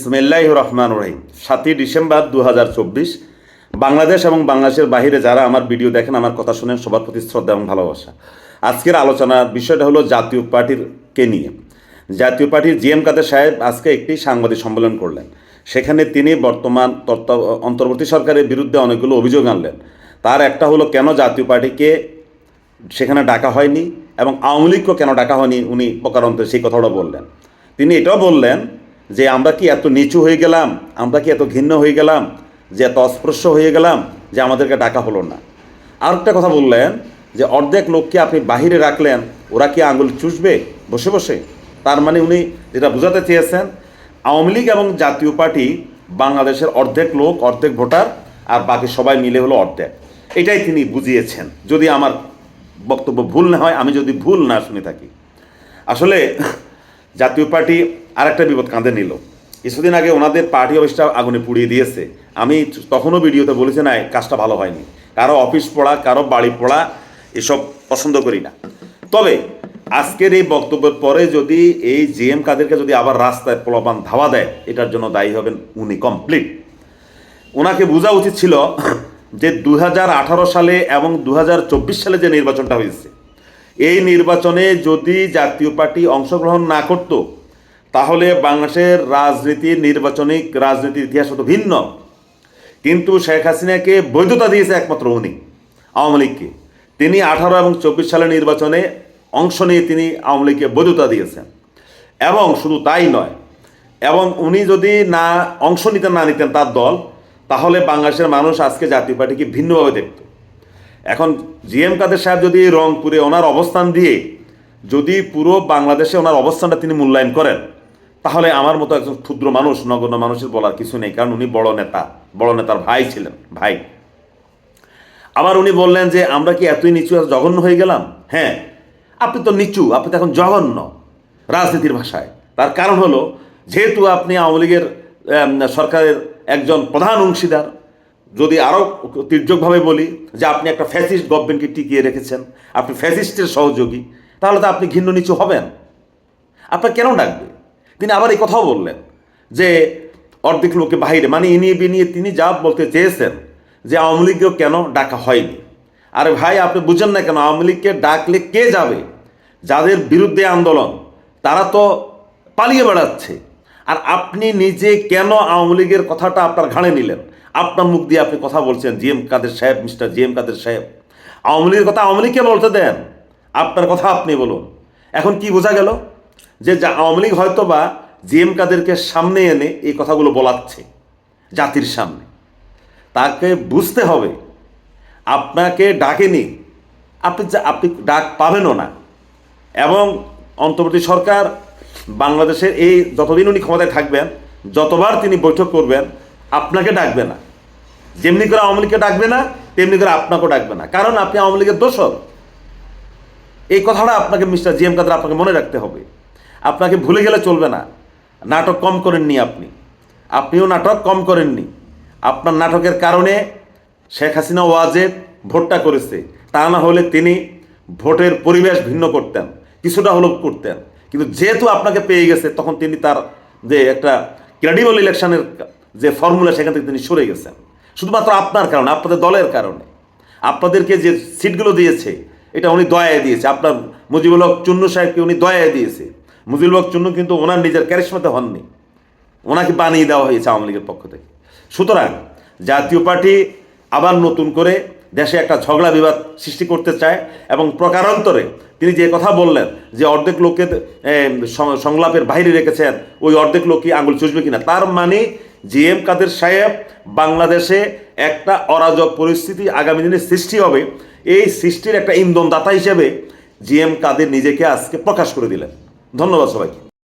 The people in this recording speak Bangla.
বিসমিল্লাহির রহমানির রহিম। 7ই ডিসেম্বর 2024। বাংলাদেশ এবং বাংলাদেশের বাইরে যারা আমার ভিডিও দেখেন, আমার কথা শুনেন, সবার প্রতি শ্রদ্ধা এবং ভালোবাসা। আজকের আলোচনার বিষয়টা হলো জাতীয় পার্টিকে নিয়ে। জাতীয় পার্টির জি এম কাদের সাহেব আজকে একটি সাংবাদিক সম্মেলন করলেন। সেখানে তিনি বর্তমান অন্তর্বর্তী সরকারের বিরুদ্ধে অনেকগুলো অভিযোগ আনলেন। তার একটা হলো কেন জাতীয় পার্টিকে সেখানে ডাকা হয়নি এবং আওয়ামী লীগকেও কেন ডাকা হয়নি, উনি প্রকারান্তরে সেই কথাটা বললেন। তিনি এটাও বললেন যে আমরা কি এত নিচু হয়ে গেলাম, আমরা কি এত ঘৃণ্য হয়ে গেলাম, যে এত অস্পৃশ্য হয়ে গেলাম যে আমাদেরকে ডাকা হলো না। আরেকটা কথা বললেন যে অর্ধেক লোককে আপনি বাহিরে রাখলেন, ওরা কি আঙুল চুষবে বসে বসে? তার মানে উনি যেটা বোঝাতে চেয়েছেন, আওয়ামী লীগ এবং জাতীয় পার্টি বাংলাদেশের অর্ধেক লোক, অর্ধেক ভোটার, আর বাকি সবাই মিলে হলো অর্ধেক। এটাই তিনি বুঝিয়েছেন, যদি আমার বক্তব্য ভুল না হয়, আমি যদি ভুল না শুনে থাকি। আসলে জাতীয় পার্টি আরেকটা বিপদ কাঁধে নিল। কিছুদিন আগে ওনাদের পার্টি অফিসটা আগুনে পুড়িয়ে দিয়েছে। আমি তখনও ভিডিওতে বলেছি না, কাজটা ভালো হয়নি। কারো অফিস পড়া, কারো বাড়ি পড়া, এসব পছন্দ করি না। তবে আজকের এই বক্তব্যের পরে যদি এই জি এম কাদেরকে যদি আবার রাস্তায় পোলাপান ধাওয়া দেয়, এটার জন্য দায়ী হবেন উনি কমপ্লিট। ওনাকে বোঝা উচিত ছিল যে 2018 সালে এবং 2024 সালে যে নির্বাচনটা হয়েছে, এই নির্বাচনে যদি জাতীয় পার্টি অংশগ্রহণ না করত, তাহলে বাংলাদেশের নির্বাচনিক রাজনীতির ইতিহাস হতো ভিন্ন। কিন্তু শেখ হাসিনাকে বৈধতা দিয়েছে একমাত্র উনি, আওয়ামী লীগকে। তিনি 18 এবং 24 সালের নির্বাচনে অংশ নিয়ে তিনি আওয়ামী লীগকে বৈধতা দিয়েছেন। এবং শুধু তাই নয়, এবং উনি যদি অংশ নিতেন তার দল, তাহলে বাংলাদেশের মানুষ আজকে জাতীয় পার্টিকে ভিন্নভাবে দেখত। এখন জি এম কাদের সাহেব যদি রংপুরে ওনার অবস্থান দিয়ে যদি পুরো বাংলাদেশে ওনার অবস্থানটা তিনি মূল্যায়ন করেন, তাহলে আমার মতো একজন ক্ষুদ্র মানুষ, নগণ্য মানুষের বলার কিছু নেই। কারণ উনি বড় নেতার ভাই ছিলেন, ভাই। আবার উনি বললেন যে আমরা কি এতই নিচু, জঘন্য হয়ে গেলাম? হ্যাঁ, আপনি তো নিচু, আপনি তো এখন জঘন্য রাজনীতির ভাষায়। তার কারণ হলো, যেহেতু আপনি আওয়ামী লীগের সরকারের একজন প্রধান অংশীদার, যদি আরও তীর্যকভাবে বলি যে আপনি একটা ফ্যাসিস্ট গভর্নমেন্টকে টিকিয়ে রেখেছেন, আপনি ফ্যাসিস্টের সহযোগী, তাহলে তো আপনি ঘৃণ্য নিচু হবেন। আপনার কেন ডাকবে? তিনি আবার এই কথাও বললেন যে অর্ধেক লোকে বাহিরে, মানে নিয়ে তিনি যা বলতে চেয়েছেন যে আওয়ামী লীগকেও কেন ডাকা হয়নি। আরে ভাই, আপনি বুঝেন না কেন? আওয়ামী লীগকে ডাকলে কে যাবে? যাদের বিরুদ্ধে আন্দোলন তারা তো পালিয়ে বেড়াচ্ছে। আর আপনি নিজে কেন আওয়ামী লীগের কথাটা আপনার ঘাড়ে নিলেন? আপনার মুখ দিয়ে আপনি কথা বলছেন, জি এম কাদের সাহেব, মিস্টার জি এম কাদের সাহেব। আওয়ামী লীগের কথা আওয়ামী লীগকে বলতে দেন, আপনার কথা আপনি বলুন। এখন কি বোঝা গেল? যে আওয়ামী লীগ হয়তো বা জি এম কাদেরকে সামনে এনে এই কথাগুলো বলাচ্ছে জাতির সামনে। তাকে বুঝতে হবে আপনাকে ডাকেনি, আপনি ডাক পাবেনও না। এবং অন্তর্বর্তী সরকার বাংলাদেশের এই যতদিন উনি ক্ষমতায় থাকবেন, যতবার তিনি বৈঠক করবেন, আপনাকে ডাকবে না। যেমনি করে আওয়ামী লীগকে ডাকবে না, তেমনি করে আপনাকেও ডাকবে না। কারণ আপনি আওয়ামী লীগের দোসর। এই কথাটা আপনাকে মিস্টার জি এম কাদের আপনাকে মনে রাখতে হবে। আপনাকে ভুলে গেলে চলবে না। নাটক কম করেননি আপনিও নাটক কম করেননি। আপনার নাটকের কারণে শেখ হাসিনা ওয়াজেদ ভোটটা করেছে। তা না হলে তিনি ভোটের পরিবেশ ভিন্ন করতেন, কিছুটা হলেও করতেন। কিন্তু যেহেতু আপনাকে পেয়ে গেছে, তখন তিনি তার যে একটা ক্রেডিবল ইলেকশনের যে ফর্মুলা, সেখান থেকে তিনি সরে গেছেন। শুধুমাত্র আপনার কারণে, আপনাদের দলের কারণে। আপনাদেরকে যে সিটগুলো দিয়েছে, এটা উনি দয়ায় দিয়েছে। আপনার মুজিবুল হক চুন্নু সাহেবকে উনি দয়ায় দিয়েছে। মুজিবুল হক চুন্নু কিন্তু ওনার নিজের ক্যারিশমাতে হননি, ওনাকে বানিয়ে দেওয়া হয়েছে আওয়ামী লীগের পক্ষ থেকে। সুতরাং জাতীয় পার্টি আবার নতুন করে দেশে একটা ঝগড়া বিবাদ সৃষ্টি করতে চায়। এবং প্রকারান্তরে তিনি যে কথা বললেন যে অর্ধেক লোককে সংলাপের বাইরে রেখেছেন, ওই অর্ধেক লোকই আঙুল চুষবে কিনা, তার মানে জি এম কাদের সাহেব বাংলাদেশে একটা অরাজক পরিস্থিতি আগামী দিনে সৃষ্টি হবে, এই সৃষ্টির একটা ইন্ধনদাতা হিসেবে জি এম কাদের নিজেকে আজকে প্রকাশ করে দিলেন। ধন্যবাদ সবাইকে।